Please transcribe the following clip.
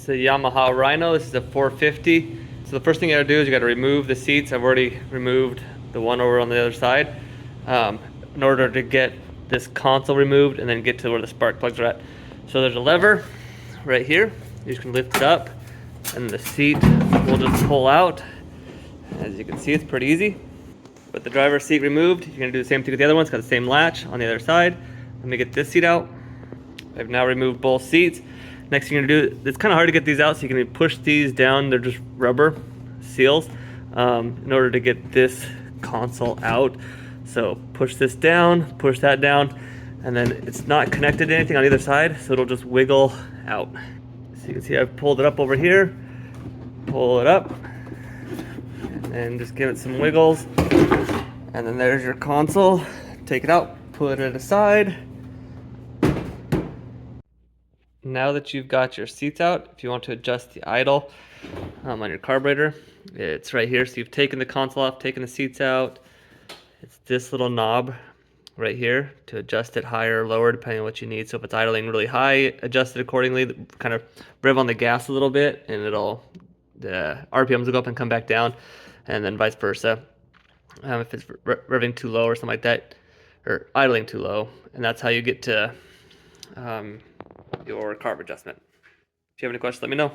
a Yamaha Rhino. This is a 450. So the first thing you gotta do is you gotta remove the seats. I've already removed the one over on the other side in order to get this console removed and then get to where the spark plugs are at. So there's a lever right here. You just can lift it up and the seat will just pull out. As you can see, it's pretty easy. With the driver's seat removed, you're gonna do the same thing with the other one. It's got the same latch on the other side. Let me get this seat out. I've now removed both seats. Next thing you're gonna do, it's kind of hard to get these out, so you can push these down. They're just rubber seals in order to get this console out. So push this down, push that down, and then it's not connected to anything on either side, so it'll just wiggle out. So you can see I've pulled it up over here, pull it up, and just give it some wiggles. And then there's your console. Take it out, put it aside. Now that you've got your seats out, if you want to adjust the idle on your carburetor, it's right here. So you've taken the console off, taken the seats out. It's this little knob right here to adjust it higher or lower depending on what you need. So if it's idling really high, adjust it accordingly. Kind of rev on the gas a little bit and the RPMs will go up and come back down, and then vice versa. If it's revving too low or something like that, or idling too low. And that's how you get to your carb adjustment. If you have any questions, let me know.